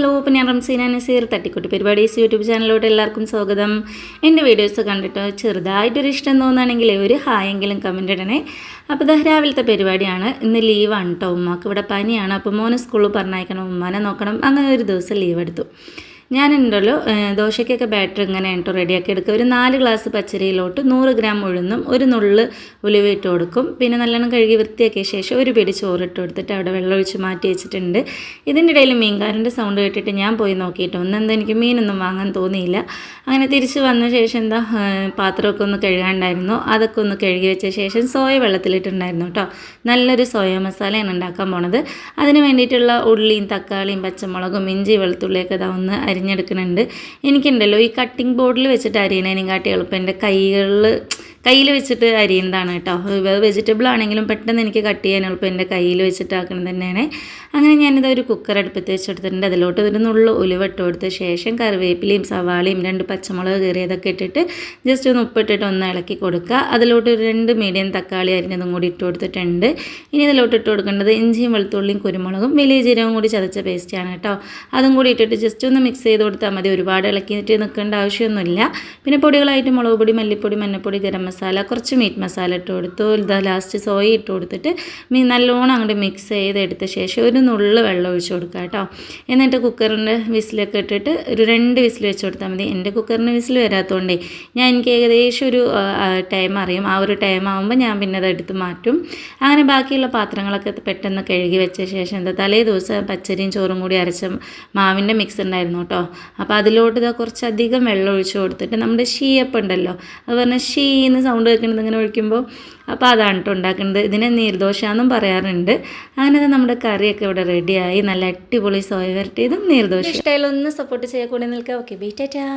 Hello, അപ്പോൾ ഞാൻ Ramseena Naseer തട്ടിക്കുട്ടി പരിപാടീസ് YouTube ചാനലിലോട്ട് എല്ലാവർക്കും സ്വാഗതം. എൻ്റെ വീഡിയോസ് കണ്ടിട്ട് ചെറുതായിട്ടൊരു ഇഷ്ടം തോന്നുകയാണെങ്കിൽ ഒരു ഹായെങ്കിലും കമൻ്റ് ഇടണേ. അപ്പോൾ ഇത് രാവിലത്തെ പരിപാടിയാണ്. ഇന്ന് ലീവാണ് കേട്ടോ. ഉമ്മാക്ക് ഇവിടെ പനിയാണ്. അപ്പോൾ മോനെ സ്കൂളിൽ പറഞ്ഞയക്കണം, ഉമ്മാനെ നോക്കണം. അങ്ങനെ ഒരു ദിവസം ലീവ് എടുത്തു. ഞാനുണ്ടല്ലോ ദോശയ്ക്കൊക്കെ ബാറ്റർ ഇങ്ങനെ കേട്ടോ റെഡിയാക്കി എടുക്കുക. ഒരു 4 ഗ്ലാസ് പച്ചരിയിലോട്ട് 100 ഗ്രാം ഉഴുന്നും ഒരു നുള്ള് ഉലുവ ഇട്ട് കൊടുക്കും. പിന്നെ നല്ലോണം കഴുകി വൃത്തിയാക്കിയ ശേഷം ഒരു പിടി ചോറിട്ട് കൊടുത്തിട്ട് അവിടെ വെള്ളം ഒഴിച്ച് മാറ്റി വെച്ചിട്ടുണ്ട്. ഇതിൻ്റെ ഇടയിൽ മീൻകാരൻ്റെ സൗണ്ട് കേട്ടിട്ട് ഞാൻ പോയി നോക്കിയിട്ട് ഒന്നെന്താ എനിക്ക് മീനൊന്നും വാങ്ങാൻ തോന്നിയില്ല. അങ്ങനെ തിരിച്ച് വന്ന ശേഷം പാത്രമൊക്കെ ഒന്ന് കഴുകാണ്ടായിരുന്നു. അതൊക്കെ ഒന്ന് കഴുകി വെച്ച ശേഷം സോയ വെള്ളത്തിലിട്ടുണ്ടായിരുന്നു കേട്ടോ. നല്ലൊരു സോയ മസാലയാണ് ഉണ്ടാക്കാൻ പോണത്. അതിന് വേണ്ടിയിട്ടുള്ള ഉള്ളിയും തക്കാളിയും പച്ചമുളകും ഇഞ്ചി വെളുത്തുള്ളിയൊക്കെ ഒന്ന് അരിഞ്ഞെടുക്കുന്നുണ്ട്. എനിക്കുണ്ടല്ലോ ഈ കട്ടിംഗ് ബോർഡിൽ വെച്ചിട്ട് അരിയണേനെക്കാട്ടി എളുപ്പം എൻ്റെ കയ്യിൽ വെച്ചിട്ട് അരിയുന്നതാണ് കേട്ടോ. വെജിറ്റബിൾ ആണെങ്കിലും പെട്ടെന്ന് എനിക്ക് കട്ട് ചെയ്യാൻ എളുപ്പം എൻ്റെ കയ്യിൽ വെച്ചിട്ട് ആക്കുന്നത് തന്നെയാണ്. അങ്ങനെ ഞാനിത് ഒരു കുക്കർ അടുപ്പത്ത് വെച്ചെടുത്തിട്ടുണ്ട്. അതിലോട്ട് ഒരു നുള്ളു ഉലുവ ഇട്ട് കൊടുത്ത ശേഷം കറിവേപ്പിലയും സവാളയും 2 പച്ചമുളക് കീറിയതൊക്കെ ഇട്ടിട്ട് ജസ്റ്റ് ഒന്ന് ഉപ്പിട്ടിട്ട് ഒന്ന് ഇളക്കി കൊടുക്കുക. അതിലോട്ട് ഒരു 2 മീഡിയം തക്കാളി അരിഞ്ഞതും കൂടി ഇട്ട് കൊടുത്തിട്ടുണ്ട്. ഇനി ഇതിലോട്ട് ഇട്ട് കൊടുക്കേണ്ടത് ഇഞ്ചിയും വെളുത്തുള്ളിയും കുരുമുളകും വലിയ ജീരകവും കൂടി ചതച്ച പേസ്റ്റാണ് കേട്ടോ. അതും കൂടി ഇട്ടിട്ട് ജസ്റ്റ് ഒന്ന് മിക്സ് ചെയ്ത് കൊടുത്താൽ മതി. ഒരുപാട് ഇളക്കിയിട്ട് നിൽക്കേണ്ട ആവശ്യമൊന്നുമില്ല. പിന്നെ പൊടികളായിട്ട് മുളക് പൊടി, മല്ലിപ്പൊടി, മഞ്ഞൾപ്പൊടി, ഗരം മസാല, കുറച്ച് മീറ്റ് മസാല ഇട്ട് കൊടുത്തു. ഇതാ ലാസ്റ്റ് സോയ ഇട്ട് കൊടുത്തിട്ട് നല്ലോണം അങ്ങോട്ട് മിക്സ് ചെയ്തെടുത്ത ശേഷം ഒരു നുള്ള് വെള്ളം ഒഴിച്ച് കൊടുക്കുക കേട്ടോ. എന്നിട്ട് കുക്കറിൻ്റെ വിസിലൊക്കെ ഇട്ടിട്ട് ഒരു 2 വിസിൽ വെച്ച് കൊടുത്താൽ മതി. എൻ്റെ കുക്കറിന് വിസിൽ വരാത്തതുകൊണ്ടേ എനിക്ക് ഏകദേശം ഒരു ടൈം അറിയും. ആ ഒരു ടൈം ആകുമ്പോൾ ഞാൻ പിന്നെ അത് എടുത്ത് മാറ്റും. അങ്ങനെ ബാക്കിയുള്ള പാത്രങ്ങളൊക്കെ പെട്ടെന്ന് കഴുകി വെച്ച ശേഷം തലേ ദിവസം പച്ചരിയും ചോറും കൂടി അരച്ച മാവിൻ്റെ മിക്സ് ഉണ്ടായിരുന്നു കേട്ടോ. അപ്പോൾ അതിലോട്ട് കുറച്ചധികം വെള്ളം ഒഴിച്ച് കൊടുത്തിട്ട് നമ്മുടെ ഷീയപ്പം ഉണ്ടല്ലോ, അത് പറഞ്ഞാൽ ഷീന്ന് സൗണ്ട് കേൾക്കുന്നത് ഇങ്ങനെ ഒഴിക്കുമ്പോൾ, അപ്പോൾ അതാണ് കേട്ടോ ഉണ്ടാക്കുന്നത്. ഇതിനെ നീർദോശ എന്നും പറയാറുണ്ട്. അങ്ങനെ നമ്മുടെ കറിയൊക്കെ ഇവിടെ റെഡിയായി. നല്ല അടിപൊളി സോയ വരട്ടിയതും നീർദോശ. ഇഷ്ടമായാലും ഒന്ന് സപ്പോർട്ട് ചെയ്യാൻ കൂടി നിൽക്കുക. Okay, bye, Tata.